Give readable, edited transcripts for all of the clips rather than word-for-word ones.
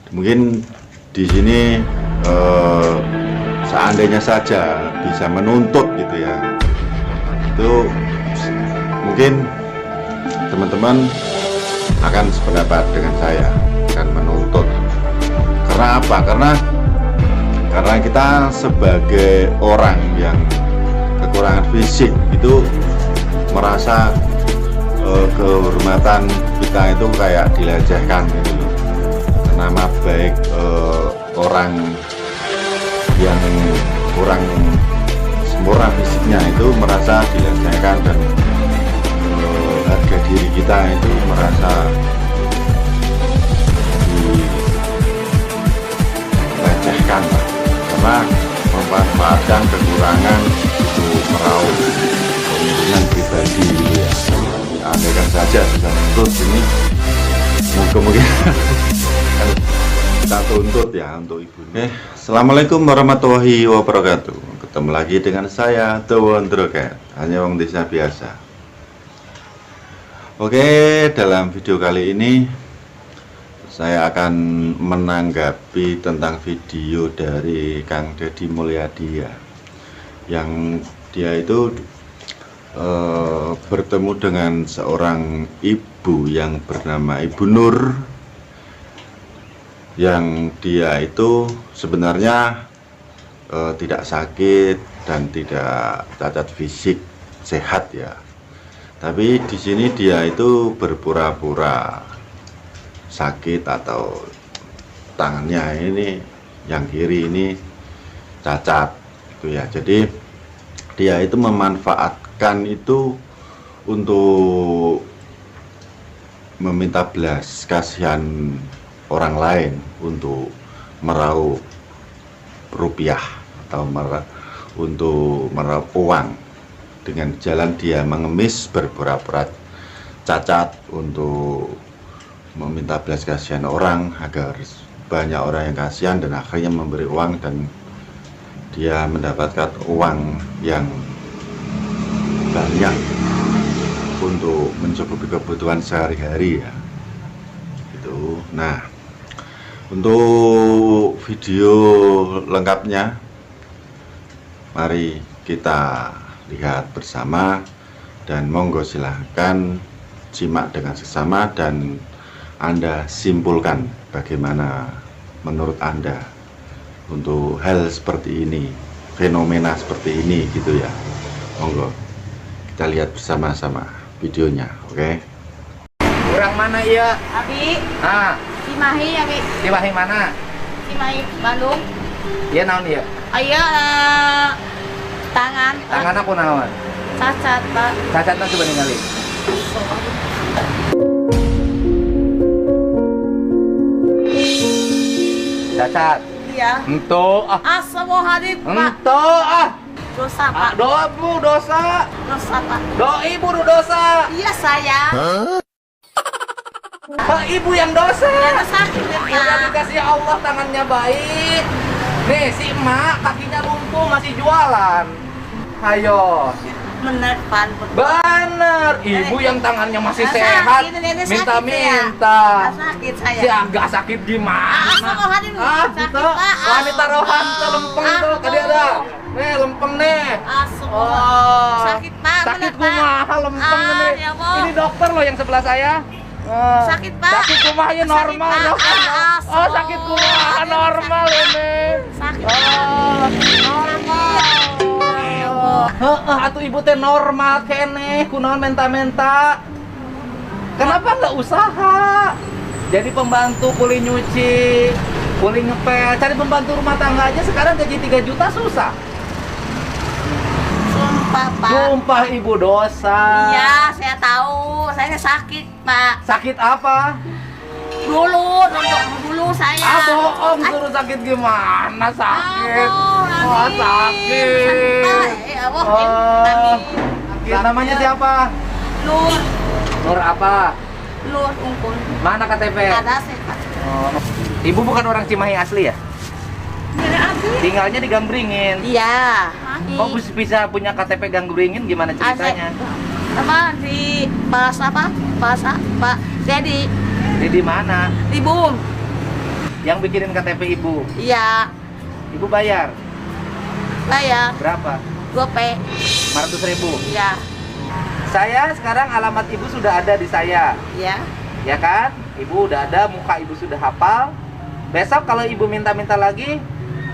Mungkin di sini seandainya saja bisa menuntut gitu ya, itu mungkin teman-teman akan sependapat dengan saya, akan menuntut. Karena apa? Karena kita sebagai orang yang kekurangan fisik itu merasa kehormatan kita itu kayak dilecehkan gitu loh. Nama baik orang yang kurang sempurna fisiknya itu merasa dilecehkan, dan harga diri kita itu merasa dilecehkan lah, karena memanfaatkan kekurangan untuk meraup keuntungan pribadi gitu ya. Andaikan saja bisa menuntut ini, mungkin kita tuntut ya untuk ibu. Assalamualaikum warahmatullahi wabarakatuh. Ketemu lagi dengan saya, The Wondrocat, hanya wong desa biasa. Oke, dalam video kali ini saya akan menanggapi tentang video dari Kang Deddy Mulyadi ya, yang dia itu bertemu dengan seorang ibu yang bernama Ibu Nur, yang dia itu sebenarnya tidak sakit dan tidak cacat fisik, sehat ya. Tapi di sini dia itu berpura-pura sakit, atau tangannya ini yang kiri ini cacat gitu ya. Jadi dia itu memanfaatkan itu untuk meminta belas kasihan orang lain untuk meraup rupiah atau untuk meraup uang, dengan jalan dia mengemis berpura-pura cacat untuk meminta belas kasihan orang agar banyak orang yang kasihan, dan akhirnya memberi uang dan dia mendapatkan uang yang banyak untuk mencukupi kebutuhan sehari-hari ya gitu. Nah, untuk video lengkapnya mari kita lihat bersama, dan monggo silahkan simak dengan seksama dan Anda simpulkan bagaimana menurut Anda untuk hal seperti ini, fenomena seperti ini gitu ya. Monggo kita lihat bersama-sama videonya, oke? Kurang mana ya? Abi, Ah, Cimahi, Abi. Cimahi mana? Cimahi, Bandung. Iya naon ya? Ayo, tangan. Tangan aku naon? Cacat, Pak. Cacatnya coba ningali. Cacat. Iya. Ento ah. Semua hari, Pak. Ento ah. Dosa, Pak. Dobu dosa. Dosa, Pak. Do ibu dosa. Iya, saya. Ibu yang dosa. Ya, sakit, ya, Udah Pak. dikasih Allah tangannya baik. Nih si emak kakinya lumpuh masih jualan. Ayo. Bener, Pak. Bener, ibu yang tangannya masih sehat, minta-minta. Sakit saya. Si agak sakit gimana? Semua hari, sakit, gitu. Pak. Wanita rohan tuh lempeng tuh, kadang ada. Nih lempeng nih. Semua. Sakit, Pak. Sakit Bener, Pak. kumaha lempeng nih. Ya, Bu. Ini dokter loh yang sebelah saya. Sakit, Pak. Sakit kumaha ya normal Sakit, Pak. dok. Oh sakit kumaha normal ini. Sakit, Oh, normal. atuh ibu teh normal kene, kunaon menta-menta. Kenapa nggak usaha? Jadi pembantu kuli nyuci, kuli ngepel, cari pembantu rumah tangga aja sekarang gaji 3 juta susah. Sumpah, Pak. Sumpah ibu dosa. Iya, saya tahu. Saya sakit, Pak. Sakit apa? Dulu saya. Bohong, suruh sakit gimana? Sakit. Wah, sakit. Namanya siapa? Nur. Nur apa? Nur Unggul. Mana KTP? Ada sehat. Ibu bukan orang Cimahi asli ya? Tinggalnya di Gangbringin. Iya. Kok bisa punya KTP Gangbringin, gimana ceritanya? Apa di Pas apa? Pas Pak Dedi Di mana? di Bum. Yang bikinin KTP Ibu. Iya. Ibu bayar Bayar. berapa? 2P. 500.000. Iya. Saya sekarang alamat Ibu sudah ada di saya. Iya. Ya kan? Ibu udah ada, muka Ibu sudah hafal. Besok kalau Ibu minta-minta lagi,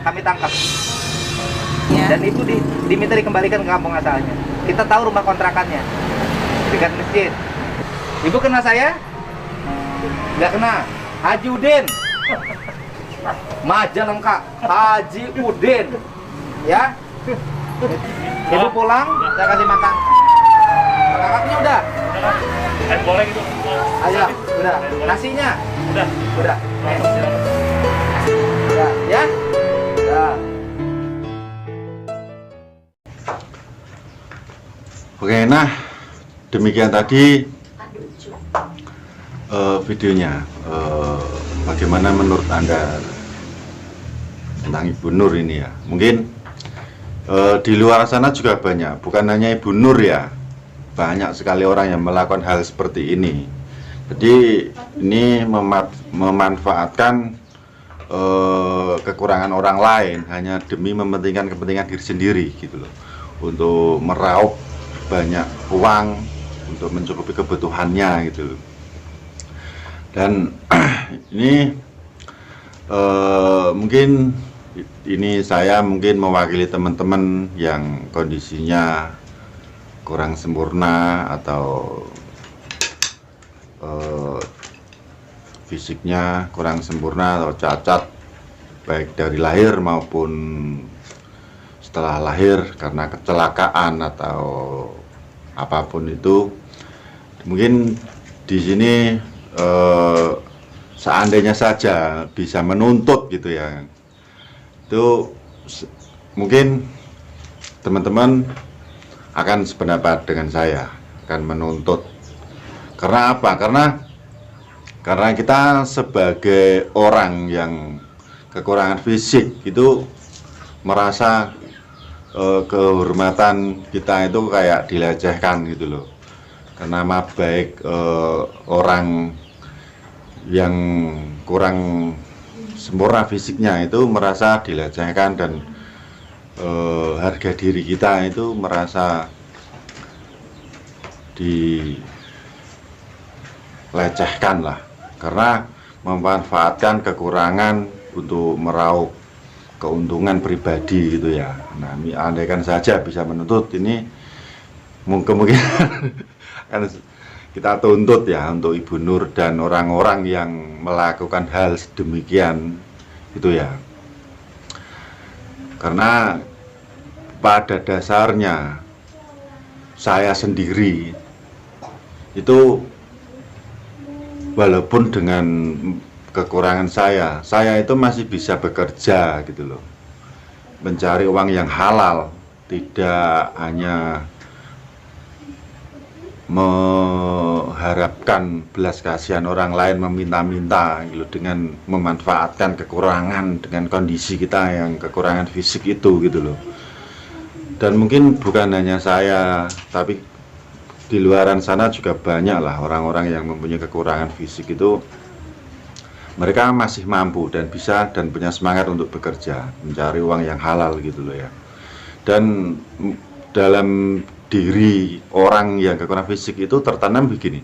kami tangkap. Iya. Dan Ibu diminta dikembalikan ke kampung asalnya. Kita tahu rumah kontrakannya dekat masjid. Ibu kenal saya? Nggak kenal. Haji Udin. Majalengka, Haji Udin. Ya. Ibu pulang, saya kasih makan. Kakaknya udah. Es goreng itu. Ayo, udah. Nasinya Udah. udah. Udah, ya. Udah. Oke, nah demikian tadi videonya. Bagaimana menurut Anda tentang Ibu Nur ini ya? Mungkin di luar sana juga banyak, bukan hanya Ibu Nur ya, banyak sekali orang yang melakukan hal seperti ini. Jadi ini memanfaatkan kekurangan orang lain hanya demi mementingkan kepentingan diri sendiri gitu loh, untuk meraup banyak uang untuk mencukupi kebutuhannya gitu loh. Dan ini mungkin ini saya mungkin mewakili teman-teman yang kondisinya kurang sempurna atau fisiknya kurang sempurna atau cacat baik dari lahir maupun setelah lahir karena kecelakaan atau apapun itu. Mungkin di sini seandainya saja bisa menuntut gitu ya, itu mungkin teman-teman akan sependapat dengan saya, akan menuntut. Karena apa? Karena kita sebagai orang yang kekurangan fisik itu merasa kehormatan kita itu kayak dilecehkan gitu loh. Karena nama baik orang yang kurang sempurna fisiknya itu merasa dilecehkan, dan harga diri kita itu merasa dilecehkan lah, karena memanfaatkan kekurangan untuk meraup keuntungan pribadi gitu ya. Nah, andaikan saja bisa menuntut ini, kemungkinan kan kita tuntut ya untuk Ibu Nur dan orang-orang yang melakukan hal sedemikian itu ya. Karena pada dasarnya saya sendiri itu walaupun dengan kekurangan saya itu masih bisa bekerja gitu loh, mencari uang yang halal, tidak hanya mengharapkan belas kasihan orang lain, meminta-minta gitu, dengan memanfaatkan kekurangan dengan kondisi kita yang kekurangan fisik itu gitu loh. Dan mungkin bukan hanya saya, tapi di luaran sana juga banyak lah orang-orang yang mempunyai kekurangan fisik itu, mereka masih mampu dan bisa dan punya semangat untuk bekerja, mencari uang yang halal gitu loh ya. Dan dalam diri orang yang kekurangan fisik itu tertanam begini.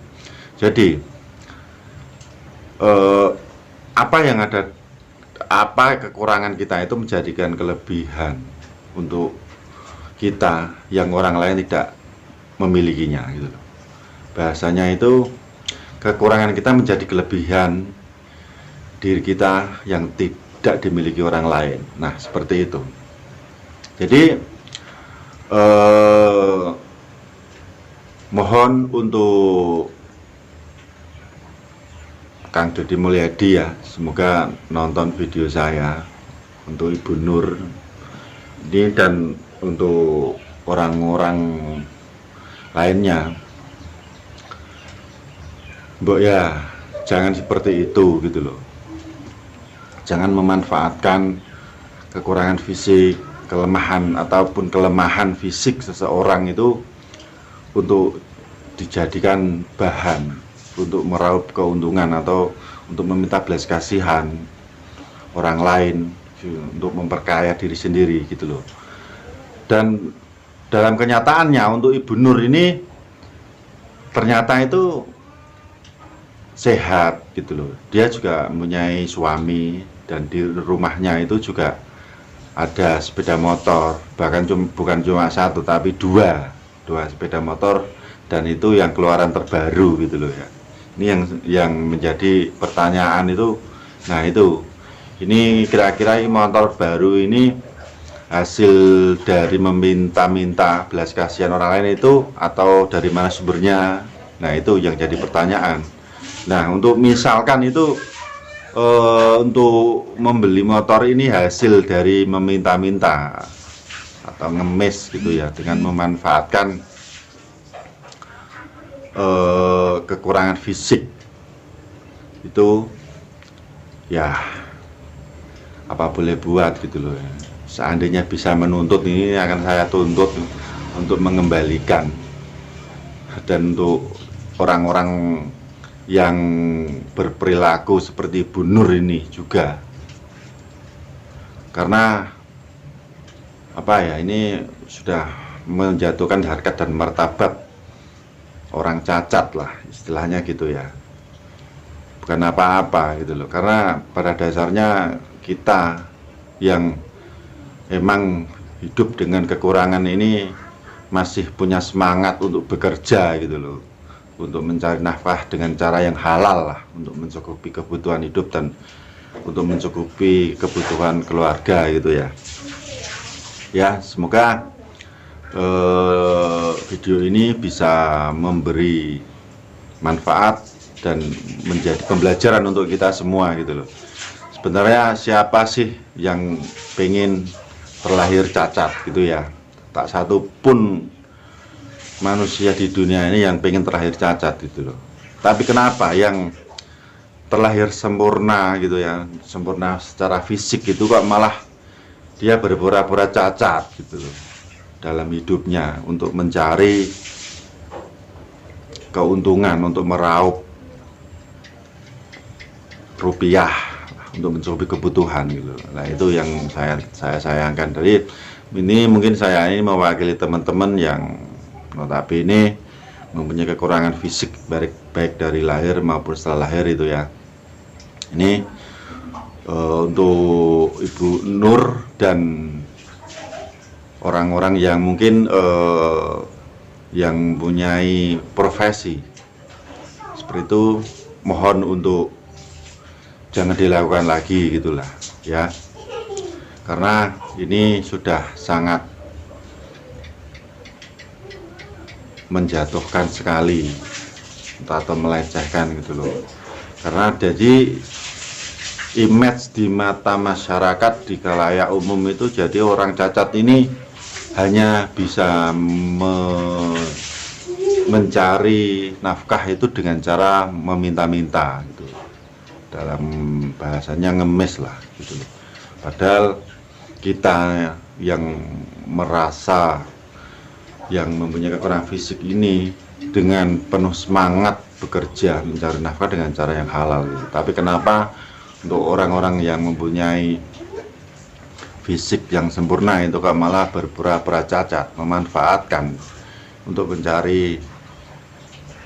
Jadi apa kekurangan kita itu menjadikan kelebihan untuk kita yang orang lain tidak memilikinya gitu loh. Bahasanya itu kekurangan kita menjadi kelebihan diri kita yang tidak dimiliki orang lain. Nah, seperti itu. Jadi mohon untuk Kang Dodi Mulyadi ya, semoga nonton video saya, untuk Ibu Nur ini dan untuk orang-orang lainnya, Mbok ya jangan seperti itu gitu loh. Jangan memanfaatkan kekurangan fisik, kelemahan ataupun kelemahan fisik seseorang itu untuk dijadikan bahan untuk meraup keuntungan atau untuk meminta belas kasihan. orang lain, untuk memperkaya diri sendiri gitu loh. Dan dalam kenyataannya untuk Ibu Nur ini ternyata itu sehat gitu loh. Dia juga mempunyai suami dan di rumahnya itu juga ada sepeda motor, bahkan bukan cuma satu tapi dua sepeda motor, dan itu yang keluaran terbaru gitu loh ya. Ini yang menjadi pertanyaan itu. Nah itu, ini kira-kira motor baru ini hasil dari meminta-minta belas kasihan orang lain itu atau dari mana sumbernya? Nah itu yang jadi pertanyaan. Nah untuk misalkan itu untuk membeli motor ini hasil dari meminta-minta atau ngemis gitu ya, dengan memanfaatkan kekurangan fisik itu ya apa boleh buat gitu loh ya. Seandainya bisa menuntut, ini akan saya tuntut untuk mengembalikan, dan untuk orang-orang yang berperilaku seperti Bu Nur ini juga, karena apa ya, ini sudah menjatuhkan harkat dan martabat orang cacat lah istilahnya gitu ya, bukan apa-apa gitu loh. Karena pada dasarnya kita yang emang hidup dengan kekurangan ini masih punya semangat untuk bekerja gitu loh, untuk mencari nafkah dengan cara yang halal lah, untuk mencukupi kebutuhan hidup dan untuk mencukupi kebutuhan keluarga gitu ya. Ya semoga video ini bisa memberi manfaat dan menjadi pembelajaran untuk kita semua gitu loh. Sebenarnya siapa sih yang pengen terlahir cacat gitu ya? Tak satu pun manusia di dunia ini yang pengen terlahir cacat gitu loh. Tapi kenapa yang terlahir sempurna gitu ya, sempurna secara fisik itu kok malah dia berpura-pura cacat gitu loh dalam hidupnya, untuk mencari keuntungan, untuk meraup rupiah, untuk mencukupi kebutuhan gitu. Nah itu yang saya sayangkan. Jadi ini mungkin saya ini mewakili teman-teman yang notabene mempunyai kekurangan fisik baik dari lahir maupun setelah lahir itu ya. Ini untuk Ibu Nur dan orang-orang yang mungkin yang mempunyai profesi seperti itu, mohon untuk jangan dilakukan lagi gitulah ya, karena ini sudah sangat menjatuhkan sekali atau melecehkan gitu loh. Karena jadi image di mata masyarakat di khalayak umum itu jadi orang cacat ini hanya bisa mencari nafkah itu dengan cara meminta-minta gitu. Dalam bahasanya ngemis lah gitu loh. Padahal kita yang merasa yang mempunyai kekurangan fisik ini dengan penuh semangat bekerja mencari nafkah dengan cara yang halal gitu. Tapi kenapa untuk orang-orang yang mempunyai fisik yang sempurna itu kok malah berpura-pura cacat, memanfaatkan untuk mencari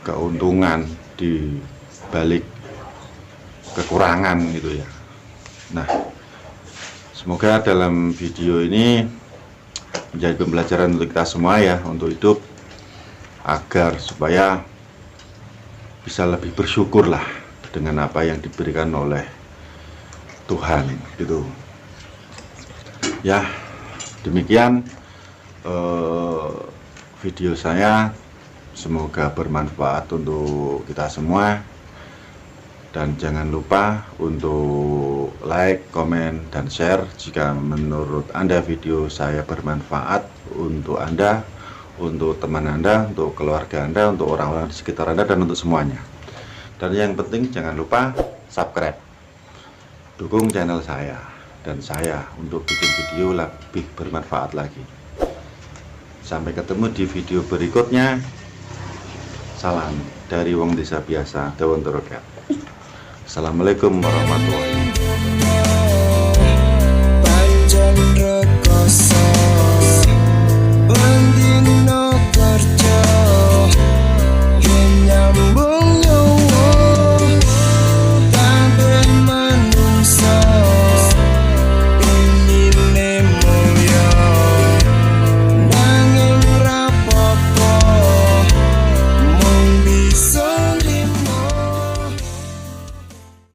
keuntungan di balik kekurangan gitu ya. Nah semoga dalam video ini menjadi pembelajaran untuk kita semua ya, untuk hidup agar supaya bisa lebih bersyukur lah dengan apa yang diberikan oleh Tuhan gitu ya. Demikian video saya, semoga bermanfaat untuk kita semua. Dan jangan lupa untuk like, komen, dan share jika menurut Anda video saya bermanfaat untuk Anda, untuk teman Anda, untuk keluarga Anda, untuk orang-orang di sekitar Anda, dan untuk semuanya. Dan yang penting jangan lupa subscribe, dukung channel saya dan saya untuk bikin video lebih bermanfaat lagi. Sampai ketemu di video berikutnya. Salam dari Wong Desa Biasa, Dawon Torokat. Assalamualaikum warahmatullahi wabarakatuh.